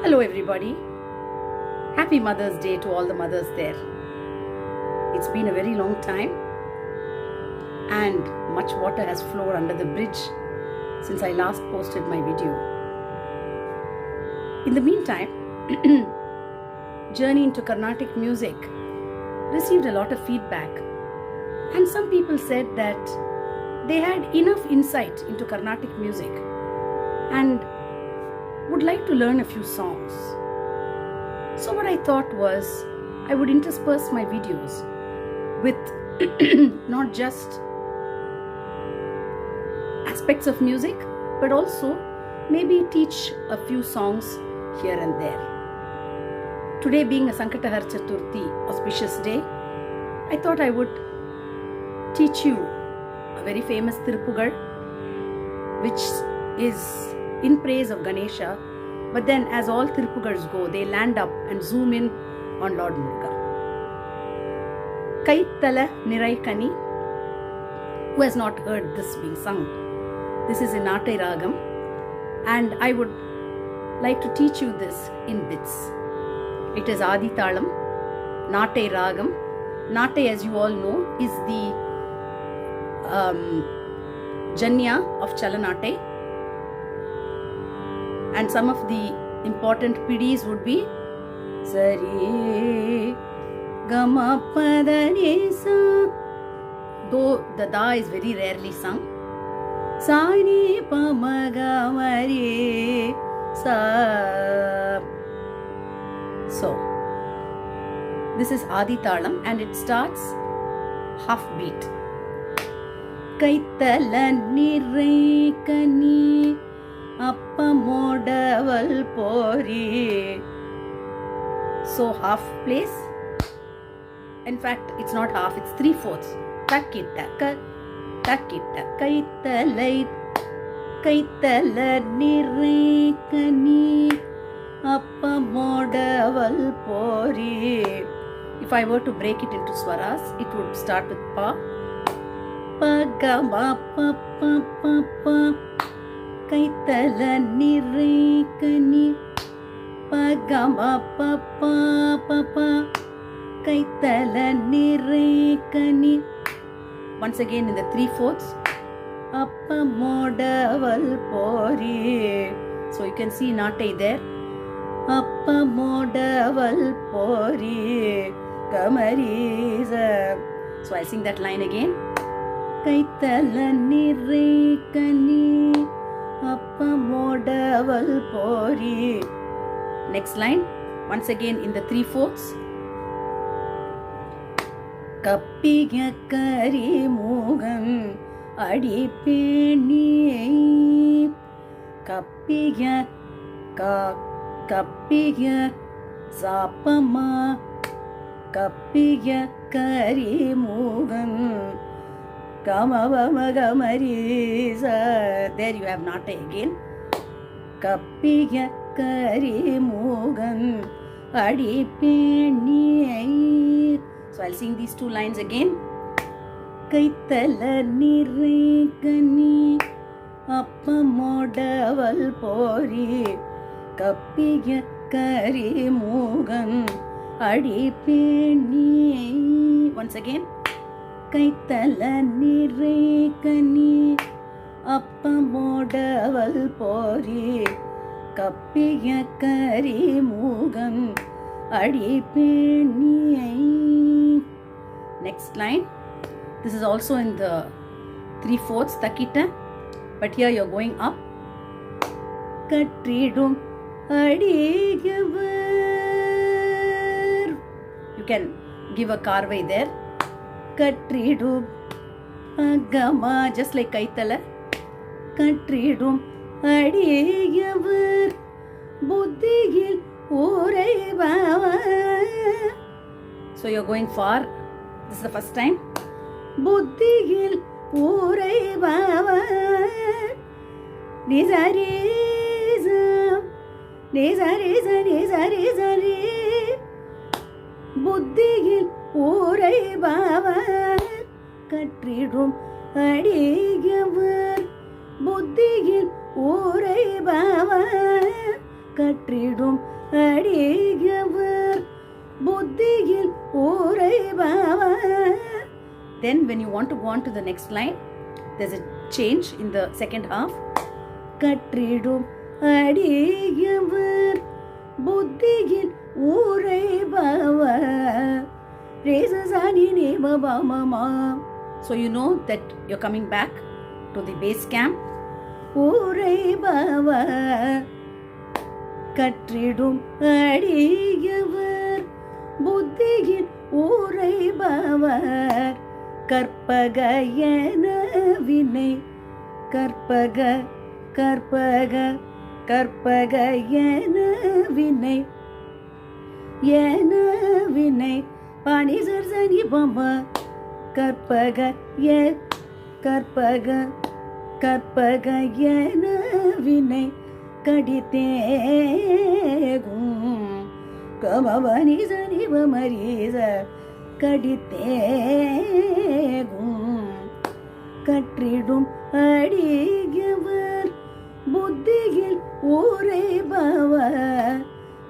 Hello everybody. Happy Mother's Day to all the mothers there. It's been a very long time and much water has flowed under the bridge since I last posted my video. In the meantime, Journey into Carnatic Music received a lot of feedback, and some people said that they had enough insight into Carnatic music and would like to learn a few songs. So what I thought was I would intersperse my videos with not just aspects of music, but also maybe teach a few songs here and there. Today being a Sankatahara Chaturthi auspicious day, I thought I would teach you a very famous Tiruppugal, which is in praise of Ganesha, but then as all Tiruppugals go, they land up and zoom in on Lord Muruga. Kaithala Niraikani, who has not heard this being sung, this is in Nattai Ragam, and I would like to teach you this in bits. It is Adi Talam, Nattai Ragam. Nattai, as you all know, is the Janya of Chalanattai. And some of the important PDs would be Sari Gama Pada Ni Sa, though the Da is very rarely sung. Sari Pa Ma Ga Ma Re Sa. So this is Adi Talam and it starts half beat. Kaithala Niraikani Appamodaval Pori. So half place. In fact, it's not half, it's 3/4. Takita kaithalai kaithala niraikani appamodaval pori. If I were to break it into swaras, it would start with pa, pa ga ma pa pa pa pa. Kaithala niraikani pa ga ma pa pa pa pa. Kaithala niraikani. Once again in the 3/4. Appamodaval pori. So you can see Nattai there. Appamodaval pori Kamariza. So I sing that line again. Kaithala niraikani Appamodaval pori. Next line, once again in the 3/4. Kappiga kari mugam adi peni. Kappiga zapama. Kappiga kari mugam Kamavama Gamariza. There you have Nattai again. Kappiga kari mugam adi peni. So I'll sing these two lines again. Kaithala niraikani appamodaval pori. Kappiga kari mugam adi peni. Once again. Kaithala niraikani appamodaval pori. Kappiga kari mugam adi peni. Next line. This is also in the 3/4 Takita, but here you're going up. Katridum adigavar. You can give a carvai there. Katridum agama, just like Kaithala. Katridum adigavar buddhigil uraivavar. So you're going far. This is the first time. Buddhigil uraivavar nizariza nizariza nizariza. Buddhigil uraivavar katridum adigavar. Buddhigil uraivavar கற்றிடும் அடியவர் புத்தியில் உறைபவர். Then when you want to go on to the next line, there's a change in the second half. கற்றிடும் அடியவர் புத்தியில் உறைபவர். ரேசசானி நேமபாமமா. So you know that you're coming back to the base camp. உறைபவர் கற்றிடும் அடியவர் புத்தியில் உறைபவர். கற்பக என வினை கற்பக கற்பக கற்பக என வினை என வினை பாணிசர் சனி பம கற்பக எ கற்பக கற்பக என வினை கடித்தேகும் கமபனி சனி பமரீச கடித்தேகும். கற்றிடும் அடியவர் புத்தியில் உறைபவர்.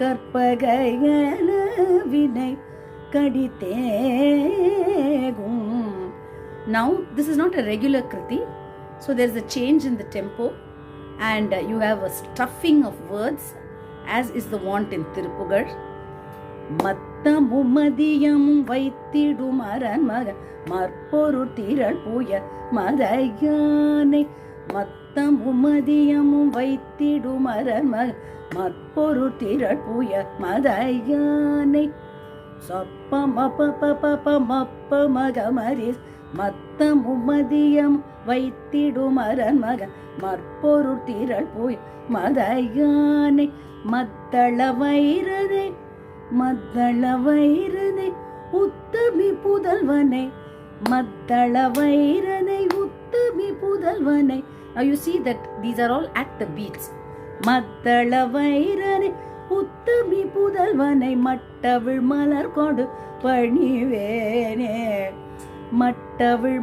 கற்பக என வினை கடித்தேகும். Now this is not a regular kriti, so there is a change in the tempo and you have a stuffing of words as is the want in Tiruppugal. மத்தமும் மதியமும் வைத்திடும் அரண்மக மற்பொருள் திரள் புய மதையானை. மத்தமும் மதியமும் வைத்திடும் அரண்மக மற்பொருள் திரள் புய மதையானை. சப்பமப்பமப்ப மகமரி மத்தமும் மதியம் வைத்திடும் அரண்மக மற்பொருள் திரள் புய மதையானை. மத்தள வைரனை மத்தள வைரனை உத்தமி புதல்வனை. மத்தள வைரனை உத்தமி புதல்வனை. Now you see that these are all at the beats. Mattala வைரனை உத்தமி புதல்வனை மட்டவிழ் மலர் கொடு பணிவேனே. மட்டவிழ்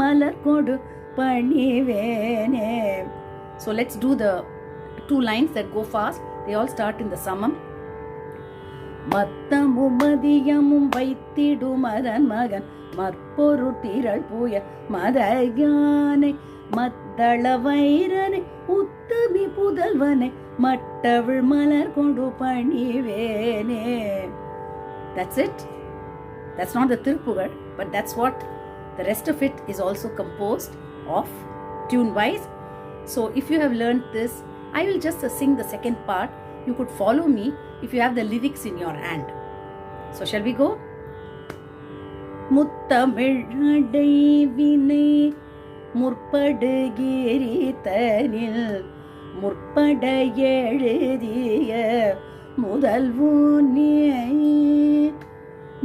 மலர் கொடு பணிவேனே. So let's do the two lines that go fast. They all start in the samam. மத்தமும் மதியமும் வைத்திடும் அரண்மகன் மற்பொருள் திரள் புய மதையானை. மத்தள வைரனை உத்தமி புதல்வனை மட்டவிழ் மலர் கொண்டு பணிவேனே. That's it. That's not the Tiruppugal, but that's what the rest of it is also composed of tune wise. So if you have learned this, I will just sing the second part. You could follow me if you have the lyrics in your hand. So shall we go? முத்தமிழ் அடைவினை முற்படுகிரித்தனில் முற்பட எழுதிய முதல்வனே.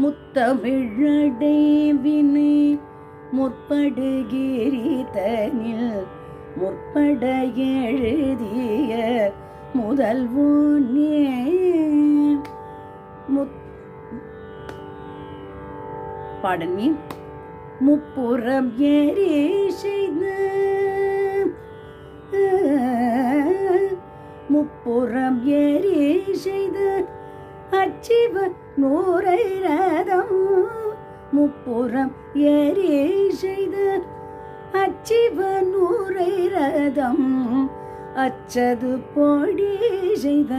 முத்தமிழ் அடைவினை முற்படுகிரித்தனில் முற்பட எழுதிய முதல்வனே. Pardon me. முப்புறம் ஏறி செய்த முப்புறம் ஏறி செய்த அச்சிவ நூரை ரதம். முப்புறம் ஏறி செய்த அச்சிவ நூரை ரதம். அச்சது பொடி செய்த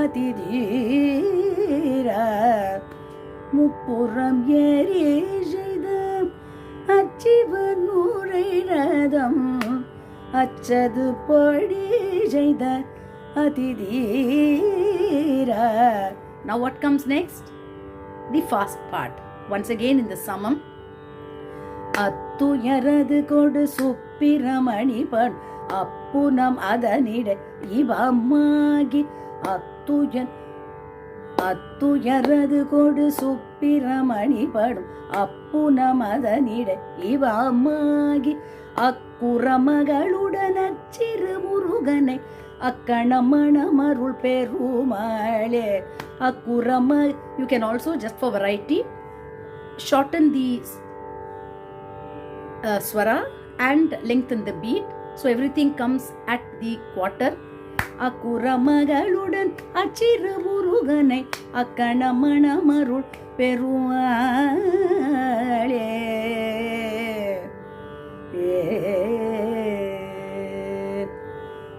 அதிதீரா. முப்புறம் ஏறி செய்த அச்சிவ நூரை ரதம். அச்சது பொடி செய்த அதிதீரா. Now what comes next? The fast part. Once again in the samam. அத்துயரது கொடு சுப்பிரமணி பண் அப்புனம் அதனிட இவமாகி. அத்துயரது கொடு சுப்பிரமணி படும் அப்புனம் அதனிட இவமாகி. அக்குறமகளுடன் அச்சிறு முருகனை அக்கணமணமருள் பெருமாளே. அக்குறம, you can also, just for variety, shorten the swara and lengthen the beat, so everything comes at the quarter. அக்குரமகளுடன் அச்சிறு முருகனை அக்கணமணமருள் பெருமாளே.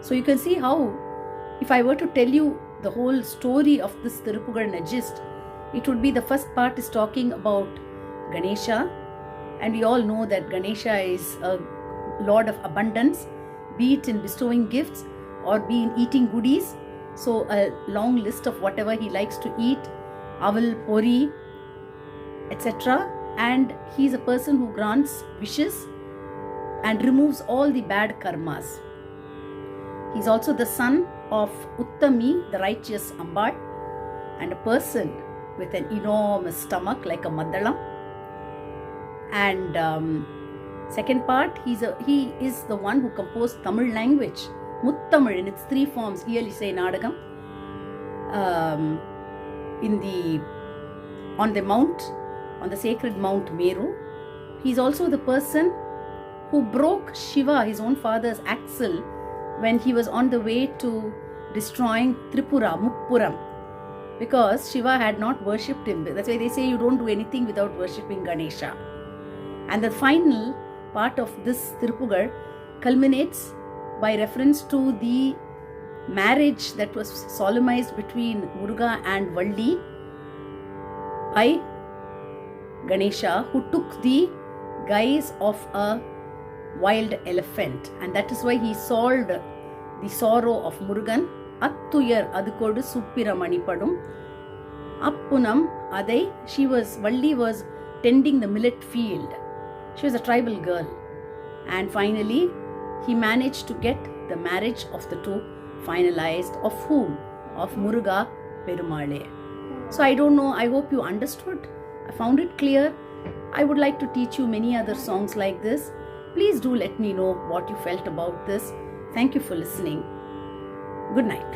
So you can see how, if I were to tell you the whole story of this Tiruppugal gist, it would be the first part is talking about Ganesha, and we all know that Ganesha is a lord of abundance, be it in bestowing gifts or be in eating goodies. So a long list of whatever he likes to eat, aval, pori, etc. And he is a person who grants wishes and removes all the bad karmas. He is also the son of Uttami, the righteous Ambal, and a person with an enormous stomach like a Maddalam. And second part, he is the one who composed Tamil language, Muttamil in its 3 forms, Iyalisai Nadagam, on the sacred Mount Meru. He is also the person who broke Shiva, his own father's axle, when he was on the way to destroying Tripura, Muppuram, because Shiva had not worshipped him. That's why they say you don't do anything without worshipping Ganesha. And the final part of this Tiruppugal culminates by reference to the marriage that was solemnized between Muruga and Valli by Ganesha, who took the guise of a wild elephant, and that is why he solved the sorrow of Murugan. Attuyar adukodu suppiramani padum appunam adai. Valli was tending the millet field. She was a tribal girl, and finally he managed to get the marriage of the two finalized. Of whom? Of Muruga Perumale. So I don't know, I hope you understood. I found it clear. I would like to teach you many other songs like this. Please do let me know what you felt about this. Thank you for listening. Good night.